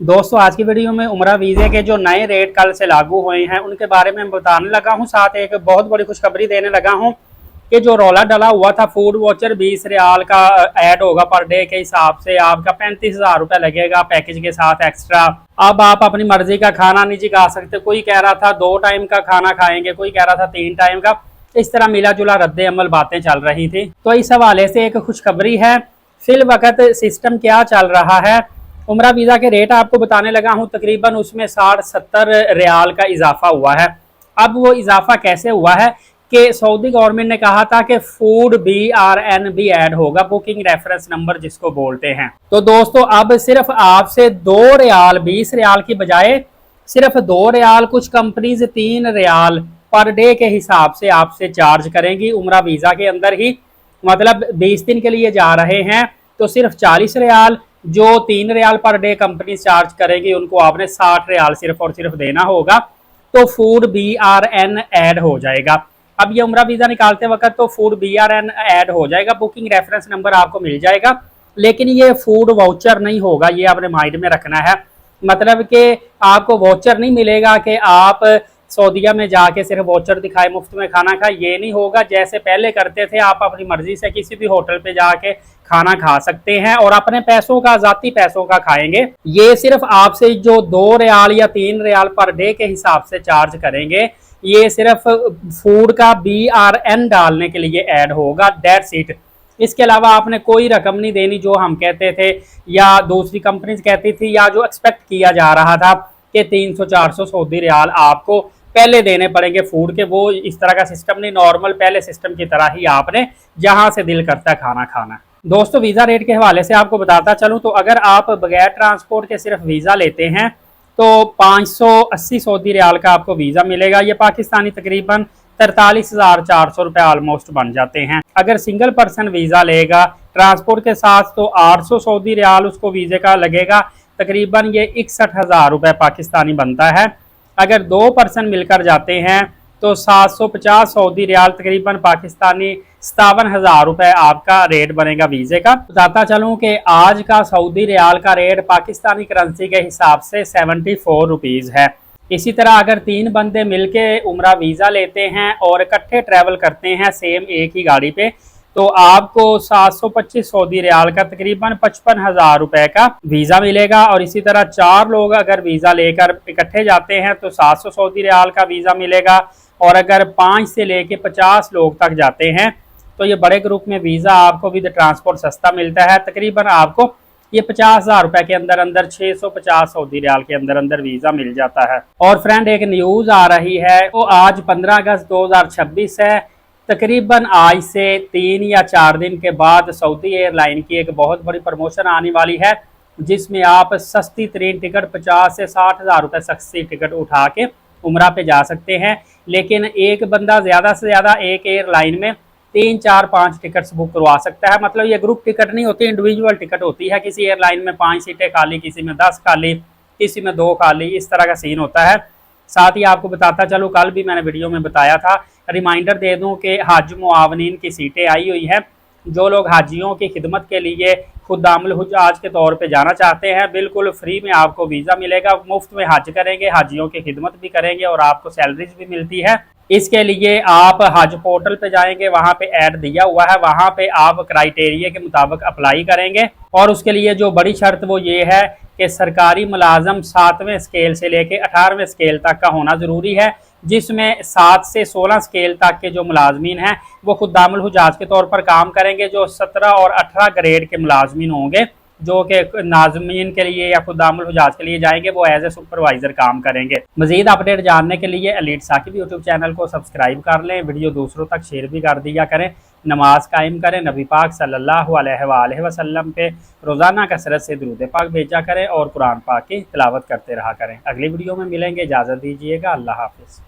दोस्तों आज की वीडियो में उम्रा वीज़े के जो नए रेट कल से लागू हुए हैं उनके बारे में बताने लगा हूं। साथ एक बहुत बड़ी खुशखबरी देने लगा हूं कि जो रौला डला हुआ था फूड वॉचर 20 रियाल का ऐड होगा पर डे के हिसाब से आपका 35,000 रुपये लगेगा पैकेज के साथ एक्स्ट्रा। अब आप अपनी मर्जी का खाना नहीं जिगा सकते। कोई कह रहा था 2 टाइम का खाना खाएंगे, कोई कह रहा था 3 टाइम का। इस तरह मिला जुला रद्द अमल बातें चल रही थी। तो इस हवाले से एक खुशखबरी है। फिल वक्त सिस्टम क्या चल रहा है, उम्रा वीज़ा के रेट आपको बताने लगा हूं। तकरीबन उसमें 60-70 रियाल का इजाफा हुआ है। अब वो इजाफा कैसे हुआ है कि सऊदी गवर्नमेंट ने कहा था कि फूड BRN भी ऐड होगा, बुकिंग रेफरेंस नंबर जिसको बोलते हैं। तो दोस्तों अब सिर्फ आपसे 2 रियाल 20 रियाल की बजाय सिर्फ 2 रियाल, कुछ कंपनीज 3 रियाल पर डे के हिसाब से आपसे चार्ज करेंगी उम्रा वीज़ा के अंदर ही। मतलब 20 दिन के लिए जा रहे हैं तो सिर्फ 40 रियाल, जो 3 riyal per day company charge करेगी उनको आपने 60 रियाल सिर्फ और सिर्फ देना होगा। तो फूड BRN ऐड हो जाएगा। अब ये उम्रा वीज़ा निकालते वक्त तो फूड BRN ऐड हो जाएगा, बुकिंग रेफरेंस नंबर आपको मिल जाएगा, लेकिन ये फूड वाउचर नहीं होगा। ये आपने माइंड में रखना है। मतलब कि आपको वाउचर नहीं मिलेगा कि आप सऊदीया में जाके सिर्फ वाउचर दिखाए मुफ्त में खाना खाए, ये नहीं होगा। जैसे पहले करते थे आप अपनी मर्जी से किसी भी होटल पे जाके खाना खा सकते हैं और अपने पैसों का, जाती पैसों का खाएंगे। ये सिर्फ आपसे जो 2 रियाल या 3 रियाल पर डे के हिसाब से चार्ज करेंगे, ये सिर्फ फूड का BRN डालने के लिए ऐड होगा, दैट्स इट। इसके अलावा आपने कोई रकम नहीं देनी जो हम कहते थे या दूसरी कंपनीज कहती थी या जो एक्सपेक्ट किया जा रहा था कि 300-400 सऊदी रियाल आपको पहले देने पड़ेंगे फूड के। वो इस तरह का सिस्टम नहीं, नॉर्मल पहले सिस्टम की तरह ही आपने जहां से दिल करता है खाना खाना। दोस्तों वीज़ा रेट के हवाले से आपको बताता चलूं तो अगर आप बगैर ट्रांसपोर्ट के सिर्फ वीज़ा लेते हैं तो 580 सऊदी रियाल का आपको वीज़ा मिलेगा। ये पाकिस्तानी तकरीबन 43,400 रुपये ऑलमोस्ट बन जाते हैं। अगर सिंगल पर्सन वीज़ा लेगा ट्रांसपोर्ट के साथ तो 800 सऊदी रियाल उसको वीज़े का लगेगा, तकरीबन ये 61,000 रुपये पाकिस्तानी बनता है। अगर 2 पर्सन मिलकर जाते हैं तो 750 सऊदी रियाल, तकरीबन पाकिस्तानी 57,000 रुपये आपका रेट बनेगा वीज़े का। बताता चलूँ कि आज का सऊदी रियाल का रेट पाकिस्तानी करेंसी के हिसाब से 74 रुपीज़ है। इसी तरह अगर 3 बंदे मिलके उम्रा वीज़ा लेते हैं और इकट्ठे ट्रैवल करते हैं सेम एक ही गाड़ी पे तो आपको 725 सऊदी रियाल का तकरीबन 55,000 रुपये का वीज़ा मिलेगा। और इसी तरह 4 लोग अगर वीज़ा लेकर इकट्ठे जाते हैं तो 700 सऊदी रियाल का वीज़ा मिलेगा। और अगर 5 से लेके 50 लोग तक जाते हैं तो ये बड़े ग्रुप में वीज़ा आपको विद ट्रांसपोर्ट सस्ता मिलता है। तकरीबन आपको ये 50,000 रुपये के अंदर अंदर 650 सऊदी रियाल के अंदर अंदर वीज़ा मिल जाता है। और फ्रेंड एक न्यूज़ आ रही है, तो आज 15 अगस्त 2026 है। तकरीबन आज से 3 या 4 दिन के बाद सऊदी एयरलाइन की एक बहुत बड़ी प्रमोशन आने वाली है जिसमें आप सस्ती तरीन टिकट 50 से 60,000 रुपये सस्ती टिकट उठा के उम्रा पे जा सकते हैं। लेकिन एक बंदा ज़्यादा से ज़्यादा एक एयरलाइन में 3, 4, 5 टिकट्स बुक करवा सकता है। मतलब ये ग्रुप टिकट नहीं होती, इंडिविजुअल टिकट होती है। किसी एयरलाइन में 5 सीटें खाली, किसी में 10 खाली, किसी में 2 खाली, इस तरह का सीन होता है। साथ ही आपको बताता चलूँ, कल भी मैंने वीडियो में बताया था, रिमाइंडर दे दूं कि हज मुआवनीन की सीटें आई हुई हैं। जो लोग हाजियों की खिदमत के लिए खुदामुल हुज्जाज के तौर पे जाना चाहते हैं, बिल्कुल फ्री में आपको वीज़ा मिलेगा, मुफ्त में हज करेंगे, हाजियों की खिदमत भी करेंगे और आपको सैलरीज भी मिलती है। इसके लिए आप हज पोर्टल पे जाएंगे, वहाँ पे ऐड दिया हुआ है, वहाँ पे आप क्राइटेरिया के मुताबिक अप्लाई करेंगे। और उसके लिए जो बड़ी शर्त वो ये है कि सरकारी मुलाजम 7वें स्केल से लेके 18वें स्केल तक का होना ज़रूरी है, जिसमें 7 से 16 स्केल तक के जो मुलाजमीन हैं वो खुदामुल हुज्जाज के तौर पर काम करेंगे। जो 17 और 18 ग्रेड के मुलाजमीन होंगे जो कि नाज़मीन के लिए या खुदामुल हुज्जाज के लिए जाएंगे, वो एज ए सुपरवाइजर काम करेंगे। मजीद अपडेट जानने के लिए एलीट साकिब यूट्यूब चैनल को सब्सक्राइब कर लें, वीडियो दूसरों तक शेयर भी कर दिया करें, नमाज कायम करें, नबी पाक सल्लल्लाहु अलैहि वसल्लम पे रोज़ाना कसरत से दुरूद पाक भेजा करें और कुरान पाक की तिलावत करते रहा करें। अगली वीडियो में मिलेंगे, इजाज़त दीजिएगा, अल्लाह हाफिज़।